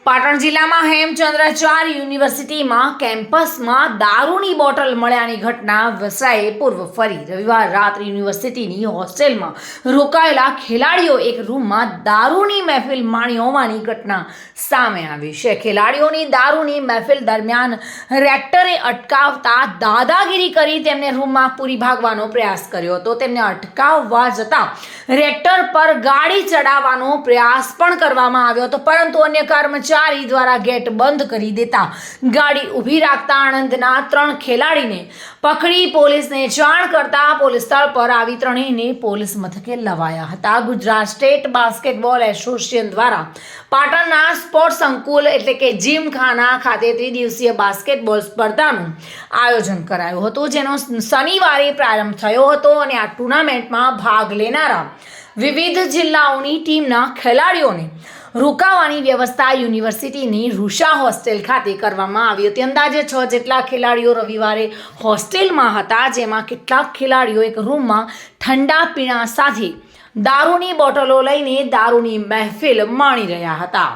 પાટણ જિલ્લામાં હેમચંદ્રાચાર્ય યુનિવર્સિટીમાં કેમ્પસમાં દારૂની બોટલ મળ્યાની ઘટના વસરાએ પૂર્વ ફરી રવિવાર રાત્રે યુનિવર્સિટીની હોસ્ટેલમાં રોકાયેલા ખેલાડીઓ એક રૂમમાં દારૂની મહેફિલ માણી હોવાની ઘટના સામે આવી છે. ખેલાડીઓની દારૂની મહેફિલ દરમિયાન રેક્ટરે અટકાવતા દાદાગીરી કરી તેમને રૂમમાં પૂરી ભાગવાનો પ્રયાસ કર્યો હતો. તેમને અટકાવવા જતાં રેક્ટર પર ગાડી ચડાવવાનો પ્રયાસ પણ કરવામાં આવ્યો હતો, પરંતુ અન્ય કર્મચારી દ્વારા ગેટ બંધ કરી દેતા ગાડી ઊભી રાખતા આણંદના 3 ખેલાડીને પકડી પોલીસને જાણ કરતા પોલીસ સ્થળ પર આવી ત્રણેયને પોલીસ મથકે લવાયા હતા. ગુજરાત સ્ટેટ બાસ્કેટબોલ એસોસિએશન દ્વારા પાટણના સ્પોર્ટ્સ સંકુલ એટલે કે જીમખાના ખાતે ત્રિદિવસીય બાસ્કેટબોલ સ્પર્ધાનું આયોજન કરાયું હતું, જેનો શનિવારે પ્રારંભ થયો હતો અને આ ટુર્નામેન્ટમાં ભાગ લેનારા વિવિધ જિલ્લાઓની ટીમના ખેલાડીઓને રોકાવાની વ્યવસ્થા યુનિવર્સિટીની રૂષા હોસ્ટેલ ખાતે કરવામાં આવી હતી. અંદાજે 6 જેટલા ખેલાડીઓ રવિવારે હોસ્ટેલમાં હતા, જેમાં કેટલાક ખેલાડીઓ એક રૂમમાં ઠંડા પીણા સાથે દારૂની બોટલો લઈને દારૂની મહેફિલ માણી રહ્યા હતા.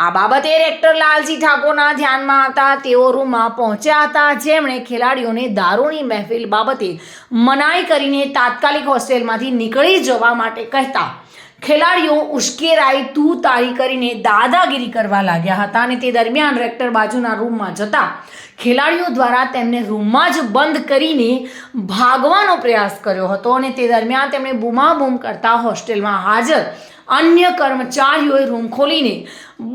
આ બાબતે રેક્ટર લાલજી ઠાકોરના ધ્યાનમાં આવતા તેઓ રૂમમાં પહોંચ્યા હતા, જેમણે ખેલાડીઓને દારૂની મહેફિલ બાબતે મનાઈ કરીને તાત્કાલિક હોસ્ટેલમાંથી નીકળી જવા માટે કહેતા ખેલાડીઓ ઉશ્કેરાઈ તું તાળી કરીને દાદાગીરી કરવા લાગ્યા હતા અને તે દરમિયાન રેક્ટર બાજુના રૂમમાં જતા ખેલાડીઓ દ્વારા તેમને રૂમમાં જ બંધ કરીને ભાગવાનો પ્રયાસ કર્યો હતો અને તે દરમિયાન તેમણે બૂમાબૂમ કરતા હોસ્ટેલમાં હાજર અન્ય કર્મચારીઓએ રૂમ ખોલીને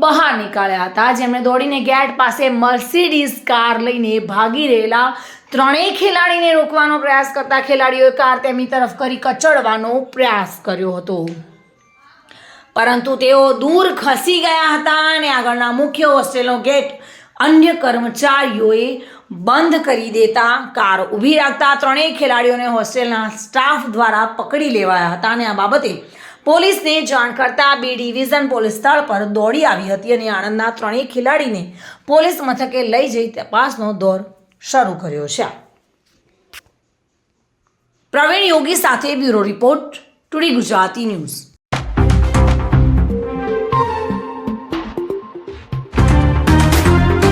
બહાર નીકળ્યા હતા, જેમણે દોડીને ગેટ પાસે મર્સિડીઝ કાર લઈને ભાગી રહેલા ત્રણેય ખેલાડીને રોકવાનો પ્રયાસ કરતા ખેલાડીઓએ કાર તેમની તરફ કરી કચડવાનો પ્રયાસ કર્યો હતો, પરંતુ તેઓ દૂર ખસી ગયા હતા અને આગળના મુખ્ય હોસ્ટેલનો ગેટ અન્ય કર્મચારીઓએ બંધ કરી દેતા કાર ઊભી રાખતા ત્રણેય ખેલાડીઓને હોસ્ટેલના સ્ટાફ દ્વારા પકડી લેવાયા હતા અને આ બાબતે પોલીસને જાણ કરતા B ડિવિઝન પોલીસ સ્થળ પર દોડી આવી હતી અને આણંદના ત્રણેય ખેલાડીને પોલીસ મથકે લઈ જઈ તપાસનો દોર શરૂ કર્યો છે. પ્રવીણ યોગી સાથે bureau report, today Gujarati news.